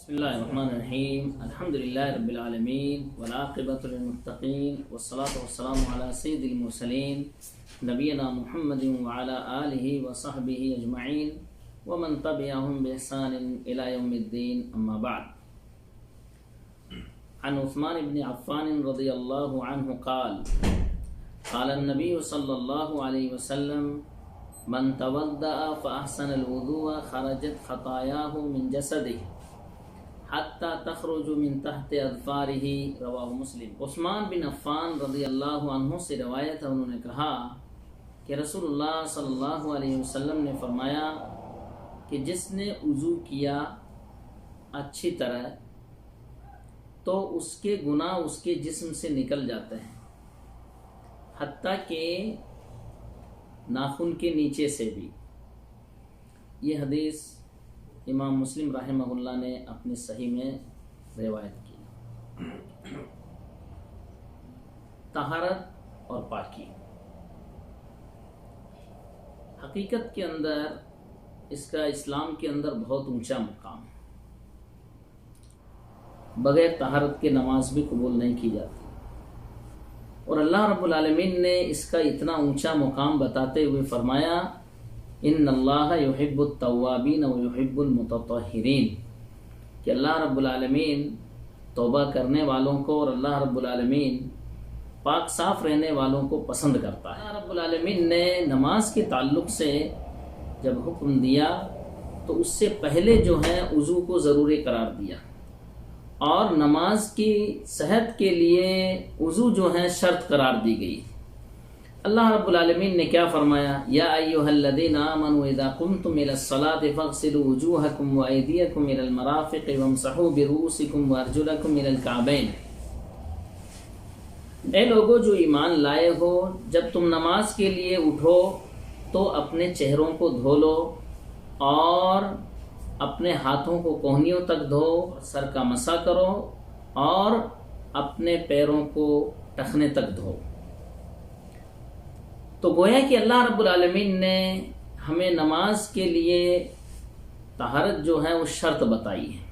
بسم الله الرحمن الرحيم الحمد لله رب العالمين والعاقبة للمتقين والصلاة والسلام على سيد المرسلين نبينا محمد وعلى آله وصحبه أجمعين ومن تبعهم بإحسان إلى يوم الدين أما بعد. عن عثمان بن عفان رضي الله عنه قال قال النبي صلى الله عليه وسلم من توضأ فأحسن الوضوء خرجت خطاياه من جسده حتی تخرج من تحت اظفارہ رواہ مسلم. عثمان بن عفان رضی اللہ عنہ سے روایت ہے، انہوں نے کہا کہ رسول اللہ صلی اللہ علیہ وسلم نے فرمایا کہ جس نے وضو کیا اچھی طرح تو اس کے گناہ اس کے جسم سے نکل جاتے ہیں، حتیٰ کہ ناخن کے نیچے سے بھی. یہ حدیث امام مسلم رحمہ اللہ نے اپنی صحیح میں روایت کی. طہارت اور پاکی حقیقت کے اندر اس کا اسلام کے اندر بہت اونچا مقام. بغیر طہارت کے نماز بھی قبول نہیں کی جاتی، اور اللہ رب العالمین نے اس کا اتنا اونچا مقام بتاتے ہوئے فرمایا ان اللہ یحب التوابین و یحب المتطہرین، کہ اللہ رب العالمین توبہ کرنے والوں کو اور اللہ رب العالمین پاک صاف رہنے والوں کو پسند کرتا ہے. اللہ رب العالمین نے نماز کے تعلق سے جب حکم دیا تو اس سے پہلے جو ہے وضو کو ضروری قرار دیا، اور نماز کی صحت کے لیے وضو جو ہے شرط قرار دی گئی. اللہ رب العالمین نے کیا فرمایا؟ یا ایھا الذین آمنوا اذا قمتم الى الصلاۃ فاغسلوا وجوہکم وایدیکم الى المرافق وامسحوا برؤوسکم وارجلکم الى الکعبین. اے لوگوں جو ایمان لائے ہو، جب تم نماز کے لیے اٹھو تو اپنے چہروں کو دھو لو اور اپنے ہاتھوں کو کوہنیوں تک دھو، سر کا مسح کرو اور اپنے پیروں کو ٹخنے تک دھو. تو گویا کہ اللہ رب العالمین نے ہمیں نماز کے لیے طہارت جو ہے وہ شرط بتائی ہے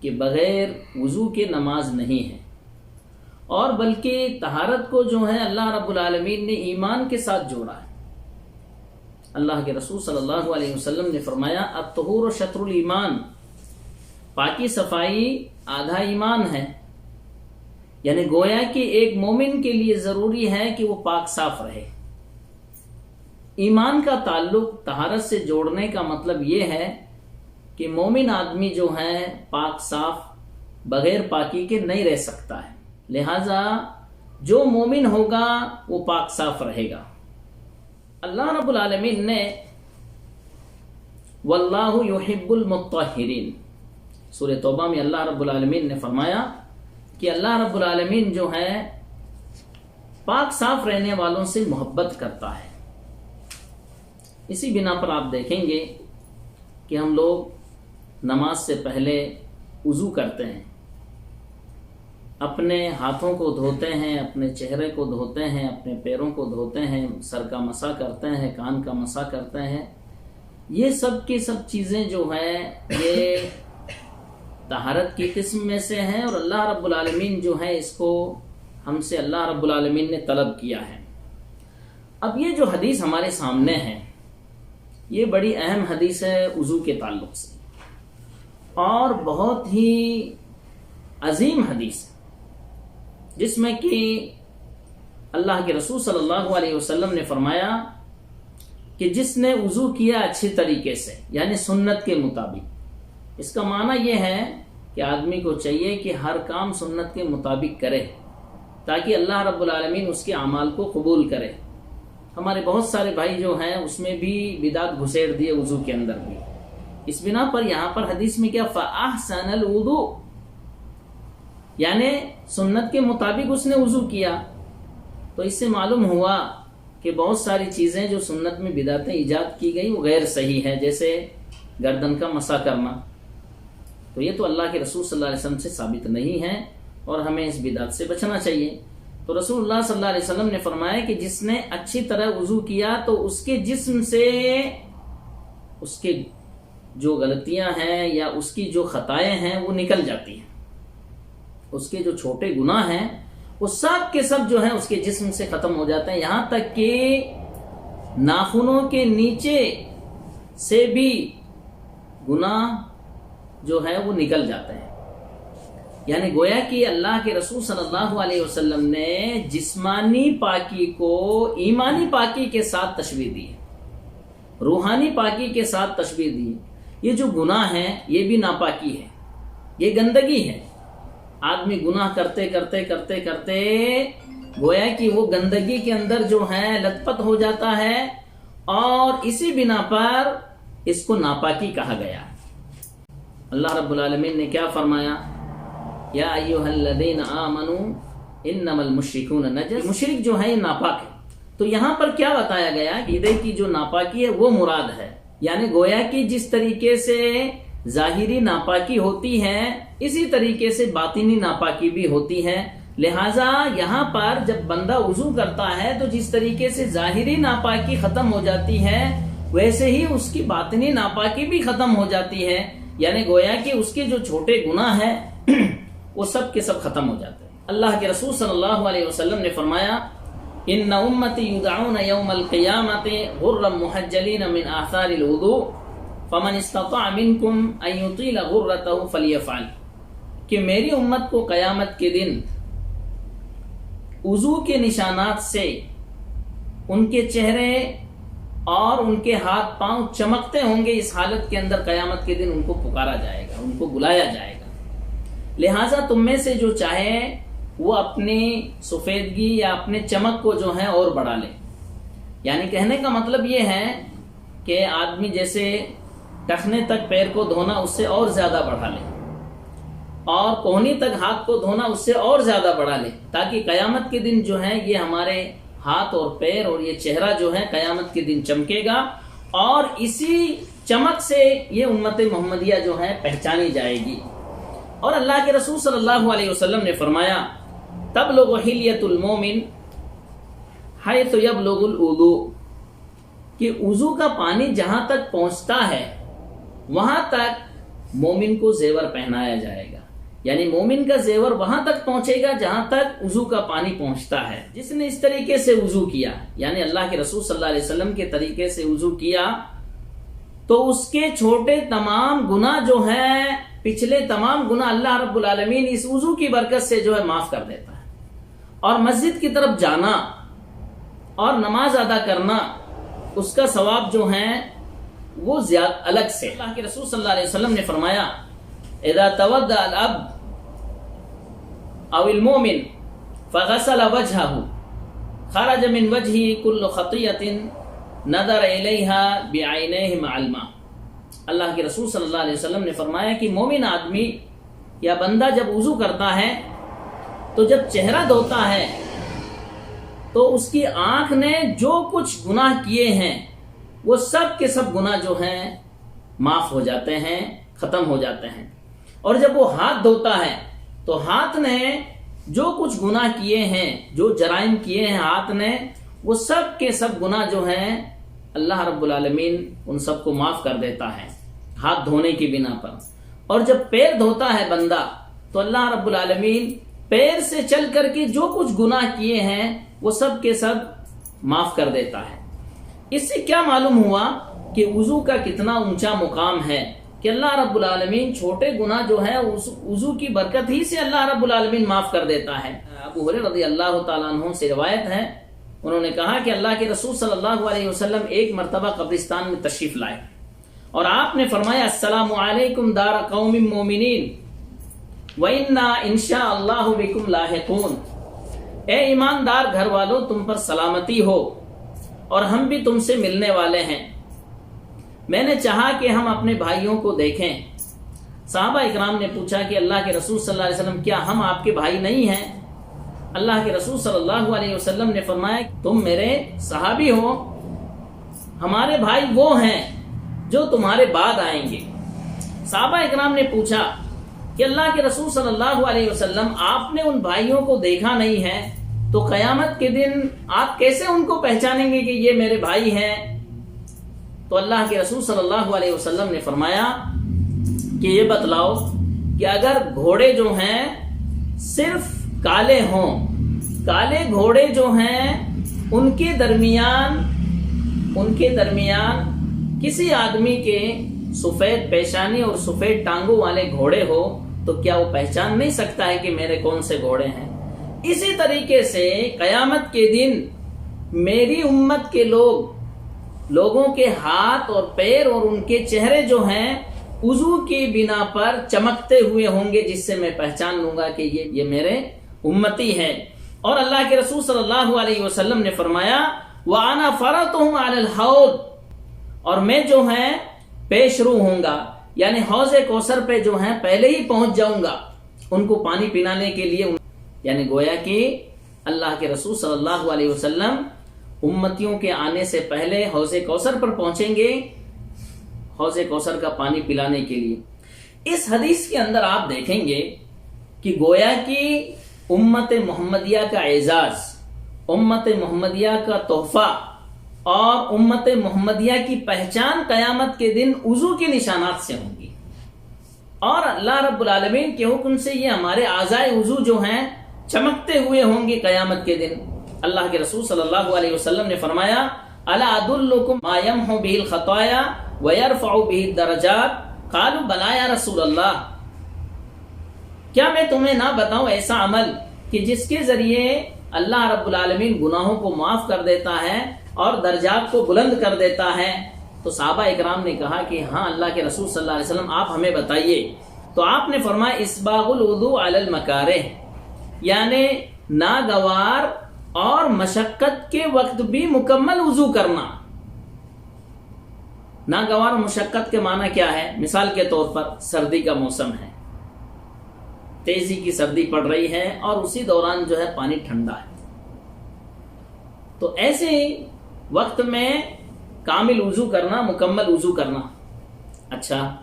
کہ بغیر وضو کے نماز نہیں ہے، اور بلکہ طہارت کو جو ہے اللہ رب العالمین نے ایمان کے ساتھ جوڑا ہے. اللہ کے رسول صلی اللہ علیہ وسلم نے فرمایا الطہور شطر الایمان، پاکی صفائی آدھا ایمان ہے. یعنی گویا کہ ایک مومن کے لیے ضروری ہے کہ وہ پاک صاف رہے. ایمان کا تعلق طہارت سے جوڑنے کا مطلب یہ ہے کہ مومن آدمی جو ہے پاک صاف بغیر پاکی کے نہیں رہ سکتا ہے، لہذا جو مومن ہوگا وہ پاک صاف رہے گا. اللہ رب العالمین نے واللہ یحب المطہرین، سورہ توبہ میں اللہ رب العالمین نے فرمایا کہ اللہ رب العالمین جو ہے پاک صاف رہنے والوں سے محبت کرتا ہے. اسی بنا پر آپ دیکھیں گے کہ ہم لوگ نماز سے پہلے وضو کرتے ہیں، اپنے ہاتھوں کو دھوتے ہیں، اپنے چہرے کو دھوتے ہیں، اپنے پیروں کو دھوتے ہیں، سر کا مسح کرتے ہیں، کان کا مسح کرتے ہیں. یہ سب کی سب چیزیں جو ہیں یہ طہارت کی قسم میں سے ہیں، اور اللہ رب العالمین جو ہے اس کو ہم سے اللہ رب العالمین نے طلب کیا ہے. اب یہ جو حدیث ہمارے سامنے ہے یہ بڑی اہم حدیث ہے وضو کے تعلق سے، اور بہت ہی عظیم حدیث ہے، جس میں کہ اللہ کے رسول صلی اللہ علیہ وسلم نے فرمایا کہ جس نے وضو کیا اچھی طریقے سے، یعنی سنت کے مطابق. اس کا معنی یہ ہے کہ آدمی کو چاہیے کہ ہر کام سنت کے مطابق کرے تاکہ اللہ رب العالمین اس کے اعمال کو قبول کرے. ہمارے بہت سارے بھائی جو ہیں اس میں بھی بدعت گھسیڑ دیے وضو کے اندر بھی. اس بنا پر یہاں پر حدیث میں کیا فَأَحْسَنَ الْوُضُوء، یعنی سنت کے مطابق اس نے وضو کیا. تو اس سے معلوم ہوا کہ بہت ساری چیزیں جو سنت میں بدعتیں ایجاد کی گئی وہ غیر صحیح ہے، جیسے گردن کا مسح کرنا. تو یہ تو اللہ کے رسول صلی اللہ علیہ وسلم سے ثابت نہیں ہے، اور ہمیں اس بدعت سے بچنا چاہیے. تو رسول اللہ صلی اللہ علیہ وسلم نے فرمایا کہ جس نے اچھی طرح وضو کیا تو اس کے جسم سے اس کے جو غلطیاں ہیں یا اس کی جو خطائیں ہیں وہ نکل جاتی ہیں. اس کے جو چھوٹے گناہ ہیں وہ سب کے سب جو ہیں اس کے جسم سے ختم ہو جاتے ہیں، یہاں تک کہ ناخنوں کے نیچے سے بھی گناہ جو ہے وہ نکل جاتے ہیں. یعنی گویا کہ اللہ کے رسول صلی اللہ علیہ وسلم نے جسمانی پاکی کو ایمانی پاکی کے ساتھ تشبیہ دی، روحانی پاکی کے ساتھ تشبیہ دی. یہ جو گناہ ہے یہ بھی ناپاکی ہے، یہ گندگی ہے. آدمی گناہ کرتے کرتے کرتے کرتے گویا کہ وہ گندگی کے اندر جو ہے لت پت ہو جاتا ہے، اور اسی بنا پر اس کو ناپاکی کہا گیا. اللہ رب العالمین نے کیا فرمایا؟ یا ایھا الذین آمنوا انما المشرکون نجس. مشرک جو ہے یہ ناپاک ہے. تو یہاں پر کیا بتایا گیا؟ عقیدے کی جو ناپاکی ہے وہ مراد ہے. یعنی گویا کہ جس طریقے سے ظاہری ناپاکی ہوتی ہے اسی طریقے سے باطنی ناپاکی بھی ہوتی ہے. لہٰذا یہاں پر جب بندہ وضو کرتا ہے تو جس طریقے سے ظاہری ناپاکی ختم ہو جاتی ہے ویسے ہی اس کی باطنی ناپاکی بھی ختم ہو جاتی ہے. یعنی گویا کہ اس کے جو چھوٹے گناہ ہیں وہ سب کے سب ختم ہو جاتے ہیں. اللہ کے رسول صلی اللہ علیہ وسلم نے فرمایا ان امتی یدعون یوم القیامت غرا محجلین من آثار الوضوء فمن استطاع منکم ان یطیل غرته فلیفعل. کہ میری امت کو قیامت کے دن وضو کے نشانات سے ان کے چہرے اور ان کے ہاتھ پاؤں چمکتے ہوں گے. اس حالت کے اندر قیامت کے دن ان کو پکارا جائے گا، ان کو بلایا جائے گا. لہٰذا تم میں سے جو چاہے وہ اپنی سفیدگی یا اپنے چمک کو جو ہے اور بڑھا لے. یعنی کہنے کا مطلب یہ ہے کہ آدمی جیسے ٹخنے تک پیر کو دھونا اس سے اور زیادہ بڑھا لے، اور کوہنی تک ہاتھ کو دھونا اس سے اور زیادہ بڑھا لے، تاکہ قیامت کے دن جو ہے یہ ہمارے ہاتھ اور پیر اور یہ چہرہ جو ہے قیامت کے دن چمکے گا، اور اسی چمک سے یہ امت محمدیہ جو ہے پہچانی جائے گی. اور اللہ کے رسول صلی اللہ علیہ وسلم نے فرمایا تبلغ حلیۃ المومن حیث یبلغ الوضوء. کہ وضو کا پانی جہاں تک پہنچتا ہے وہاں تک مومن کو زیور پہنایا جائے گا. یعنی مومن کا زیور وہاں تک پہنچے گا جہاں تک وضو کا پانی پہنچتا ہے. جس نے اس طریقے سے وضو کیا، یعنی اللہ کے رسول صلی اللہ علیہ وسلم کے طریقے سے وضو کیا، تو اس کے چھوٹے تمام گناہ جو ہیں، پچھلے تمام گناہ اللہ رب العالمین اس وضو کی برکت سے جو ہے معاف کر دیتا ہے. اور مسجد کی طرف جانا اور نماز ادا کرنا اس کا ثواب جو ہے وہ زیادہ الگ سے. اللہ کے رسول صلی اللہ علیہ وسلم نے فرمایا اذا تودع الاب او المؤمن فغسل وجهه خرج من وجهه كل خطيئة نظر إليها بعينيه مع الماء. اللہ کے رسول صلی اللہ علیہ وسلم نے فرمایا کہ مومن آدمی یا بندہ جب وضو کرتا ہے تو جب چہرہ دھوتا ہے تو اس کی آنکھ نے جو کچھ گناہ کیے ہیں وہ سب کے سب گناہ جو ہیں معاف ہو جاتے ہیں، ختم ہو جاتے ہیں. اور جب وہ ہاتھ دھوتا ہے تو ہاتھ نے جو کچھ گناہ کیے ہیں، جو جرائم کیے ہیں ہاتھ نے، وہ سب کے سب گناہ جو ہیں اللہ رب العالمین ان سب کو معاف کر دیتا ہے ہاتھ دھونے کی بنا پر. اور جب پیر دھوتا ہے بندہ تو اللہ رب العالمین پیر سے چل کر کے جو کچھ گناہ کیے ہیں وہ سب کے سب معاف کر دیتا ہے. اس سے کیا معلوم ہوا کہ وضو کا کتنا اونچا مقام ہے کہ اللہ رب العالمین چھوٹے گناہ جو ہے وضو کی برکت ہی سے اللہ رب العالمین معاف کر دیتا ہے. ابو ہریرہ رضی اللہ تعالیٰ عنہ سے روایت ہے، انہوں نے کہا کہ اللہ کے رسول صلی اللہ علیہ وسلم ایک مرتبہ قبرستان میں تشریف لائے اور آپ نے فرمایا السلام علیکم دار قوم مومنین وَإِنَّا إِنشَاءَ اللَّهُ بِكُمْ لَاحِقُونَ. اے ایماندار گھر والوں، تم پر سلامتی ہو اور ہم بھی تم سے ملنے والے ہیں. میں نے چاہا کہ ہم اپنے بھائیوں کو دیکھیں. صحابہ اکرام نے پوچھا کہ اللہ کے رسول صلی اللہ علیہ وسلم کیا ہم آپ کے بھائی نہیں ہیں؟ اللہ کے رسول صلی اللہ علیہ وسلم نے فرمایا تم میرے صحابی ہو، ہمارے بھائی وہ ہیں جو تمہارے بعد آئیں گے. صحابہ اکرام نے پوچھا کہ اللہ کے رسول صلی اللہ علیہ وسلم آپ نے ان بھائیوں کو دیکھا نہیں ہے تو قیامت کے دن آپ کیسے ان کو پہچانیں گے کہ یہ میرے بھائی ہیں؟ تو اللہ کے رسول صلی اللہ علیہ وسلم نے فرمایا کہ یہ بتلاؤ کہ اگر گھوڑے جو ہیں صرف کالے ہوں، کالے گھوڑے جو ہیں ان کے درمیان کسی آدمی کے سفید پیشانی اور سفید ٹانگوں والے گھوڑے ہو تو کیا وہ پہچان نہیں سکتا ہے کہ میرے کون سے گھوڑے ہیں؟ اسی طریقے سے قیامت کے دن میری امت کے لوگوں کے ہاتھ اور پیر اور ان کے چہرے جو ہیں وضو کی بنا پر چمکتے ہوئے ہوں گے، جس سے میں پہچان لوں گا کہ یہ میرے امتی ہے۔ اور اللہ کے رسول صلی اللہ علیہ وسلم نے فرمایا وَأَنَا فَرَطُهُمْ عَلَى الْحَوْضِ، اور میں جو ہے پیش رو ہوں گا، یعنی حوض کوثر پہ جو ہیں پہلے ہی پہنچ جاؤں گا ان کو پانی پلانے کے لیے۔ یعنی گویا کہ اللہ کے رسول صلی اللہ علیہ وسلم امتیوں کے آنے سے پہلے حوض کوثر پر پہنچیں گے حوض کوثر کا پانی پلانے کے لیے۔ اس حدیث کے اندر آپ دیکھیں گے کہ گویا کہ امت محمدیہ کا اعزاز، امت محمدیہ کا تحفہ اور امت محمدیہ کی پہچان قیامت کے دن وضو کے نشانات سے ہوں گی، اور اللہ رب العالمین کے حکم سے یہ ہمارے اعضائے وضو جو ہیں چمکتے ہوئے ہوں گے قیامت کے دن۔ اللہ کے رسول صلی اللہ علیہ وسلم نے فرمایا الا ادلکم ما یمحو بہ الخطایا ویرفع بہ الدرجات، قالوا بلی یا رسول اللہ، کیا میں تمہیں نہ بتاؤں ایسا عمل کہ جس کے ذریعے اللہ رب العالمین گناہوں کو معاف کر دیتا ہے اور درجات کو بلند کر دیتا ہے؟ تو صحابہ اکرام نے کہا کہ ہاں اللہ کے رسول صلی اللہ علیہ وسلم آپ ہمیں بتائیے۔ تو آپ نے فرمایا اسباغ الوضوء علی المکارہ، یعنی ناگوار اور مشقت کے وقت بھی مکمل وضو کرنا۔ ناگوار اور مشقت کے معنی کیا ہے؟ مثال کے طور پر سردی کا موسم ہے، تیزی کی سردی پڑ رہی ہے اور اسی دوران جو ہے پانی ٹھنڈا ہے، تو ایسے وقت میں کامل وضو کرنا، مکمل وضو کرنا۔ اچھا،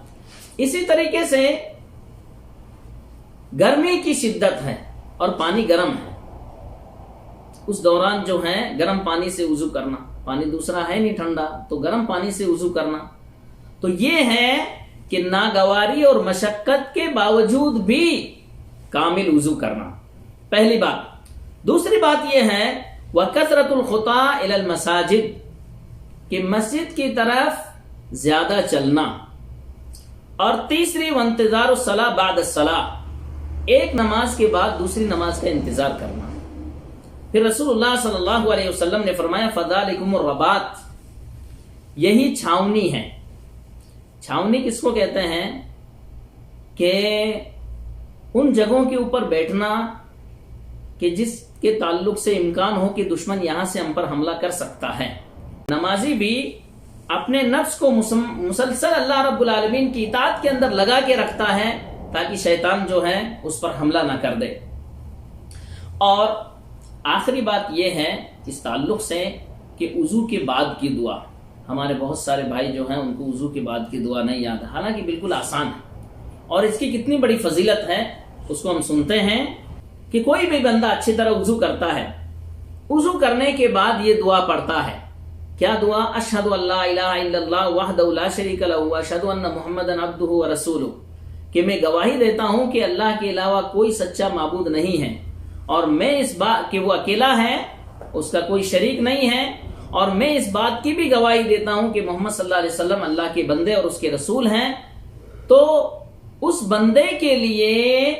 اسی طریقے سے گرمی کی شدت ہے اور پانی گرم ہے، اس دوران جو ہے گرم پانی سے وضو کرنا، پانی دوسرا ہے نہیں ٹھنڈا، تو گرم پانی سے وضو کرنا۔ تو یہ ہے کہ ناگواری اور مشقت کے باوجود بھی کامل وضو کرنا، پہلی بات۔ دوسری بات یہ ہے وَكَثْرَةُ الْخُطَىٰ إِلَى الْمَسَاجِدِ، کہ مسجد کی طرف زیادہ چلنا۔ اور تیسری وَانْتِظَارُ الصَّلَاةِ بَعْدَ الصَّلَاةِ، ایک نماز کے بعد دوسری نماز کا انتظار کرنا۔ پھر رسول اللہ صلی اللہ علیہ وسلم نے فرمایا فَذَلِكُمُ الرَّبَاطُ، یہی چھاؤنی ہے۔ چھاؤنی کس کو کہتے ہیں؟ کہ ان جگہوں کے اوپر بیٹھنا کہ جس کے تعلق سے امکان ہو کہ دشمن یہاں سے ہم پر حملہ کر سکتا ہے۔ نمازی بھی اپنے نفس کو مسلسل اللہ رب العالمین کی اطاعت کے اندر لگا کے رکھتا ہے تاکہ شیطان جو ہے اس پر حملہ نہ کر دے۔ اور آخری بات یہ ہے اس تعلق سے کہ وضو کے بعد کی دعا، ہمارے بہت سارے بھائی جو ہیں ان کو وضو کے بعد کی دعا نہیں یاد ہے، حالانکہ بالکل آسان ہے اور اس کی کتنی بڑی فضیلت ہے اس کو ہم سنتے ہیں کہ کوئی بھی بندہ اچھی طرح وضو کرتا ہے، وضو کرنے کے بعد یہ دعا پڑھتا ہے۔ کیا دعا؟ اشہد ان لا الہ الا اللہ وحدہ لا شریک لہ واشہد ان محمدا عبدہ ورسولہ، کہ میں گواہی دیتا ہوں کہ اللہ کے علاوہ کوئی سچا معبود نہیں ہے، اور میں اس بات کہ وہ اکیلا ہے، اس کا کوئی شریک نہیں ہے، اور میں اس بات کی بھی گواہی دیتا ہوں کہ محمد صلی اللہ علیہ وسلم اللہ کے بندے اور اس کے رسول ہیں۔ تو اس بندے کے لیے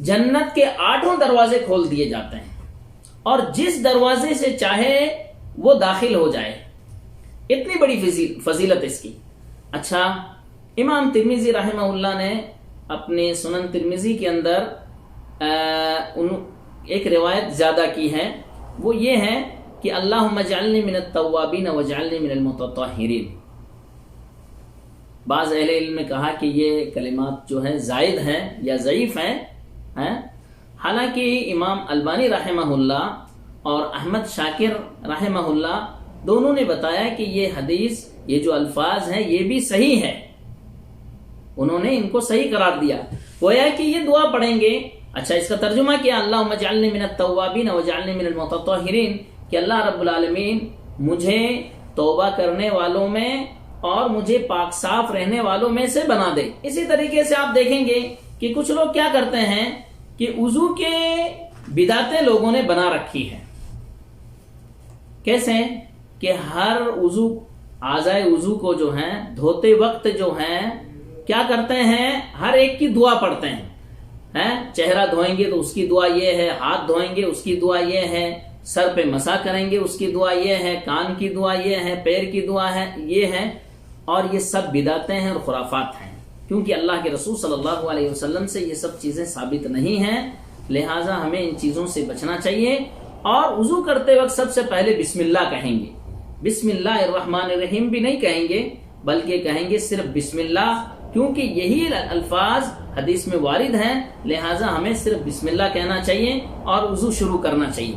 جنت کے 8 دروازے کھول دیے جاتے ہیں اور جس دروازے سے چاہے وہ داخل ہو جائے، اتنی بڑی فضیلت اس کی۔ اچھا، امام ترمذی رحمہ اللہ نے اپنے سنن ترمذی کے اندر ایک روایت زیادہ کی ہے، وہ یہ ہے کہ اللہم اجعلنی من التوابین واجعلنی من المتطہرین۔ بعض اہل علم نے کہا کہ یہ کلمات جو ہیں زائد ہیں یا ضعیف ہیں، حالانکہ امام البانی رحمہ اللہ اور احمد شاکر رحمہ اللہ دونوں نے بتایا کہ یہ حدیث، یہ جو الفاظ ہیں یہ بھی صحیح ہے، انہوں نے ان کو صحیح قرار دیا۔ گویا کہ یہ دعا پڑھیں گے۔ اچھا، اس کا ترجمہ کیا؟ اللہم اجعلنی من التوابین واجعلنی من المتطہرین، کہ اللہ رب العالمین مجھے توبہ کرنے والوں میں اور مجھے پاک صاف رہنے والوں میں سے بنا دے۔ اسی طریقے سے آپ دیکھیں گے کہ کچھ لوگ کیا کرتے ہیں کہ وضو کے بدعتیں لوگوں نے بنا رکھی ہے۔ کیسے کہ ہر وضو اعضائے وضو کو جو ہے دھوتے وقت جو ہے کیا کرتے ہیں، ہر ایک کی دعا پڑھتے ہیں۔ چہرہ دھوئیں گے تو اس کی دعا یہ ہے، ہاتھ دھوئیں گے اس کی دعا یہ ہے، سر پہ مسح کریں گے اس کی دعا یہ ہے، کان کی دعا یہ ہے، پیر کی دعا ہے یہ ہے، اور یہ سب بدعتیں ہیں اور خرافات ہیں، کیونکہ اللہ کے رسول صلی اللہ علیہ وسلم سے یہ سب چیزیں ثابت نہیں ہیں۔ لہٰذا ہمیں ان چیزوں سے بچنا چاہیے، اور وضو کرتے وقت سب سے پہلے بسم اللہ کہیں گے۔ بسم اللہ الرحمن الرحیم بھی نہیں کہیں گے، بلکہ کہیں گے صرف بسم اللہ، کیونکہ یہی الفاظ حدیث میں وارد ہیں۔ لہٰذا ہمیں صرف بسم اللہ کہنا چاہیے اور وضو شروع کرنا چاہیے۔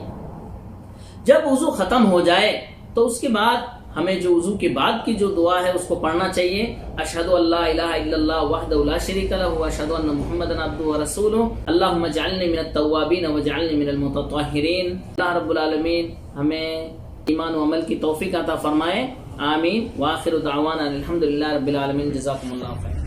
جب وضو ختم ہو جائے تو اس کے بعد ہمیں جو وضو کے بعد کی جو دعا ہے اس کو پڑھنا چاہیے۔ اشہد ان لا الہ الا اللہ وحدہ لا شریک لہ واشہد ان محمدا عبدہ ورسولہ اللہم اجعلنی من التوابین واجعلنی من المتطہرین۔ اللہ رب العالمین ہمیں ایمان و عمل کی توفیق عطا فرمائے، آمین۔ وآخر دعوانا الحمدللہ رب العالمین، جزاکم اللہ خیر۔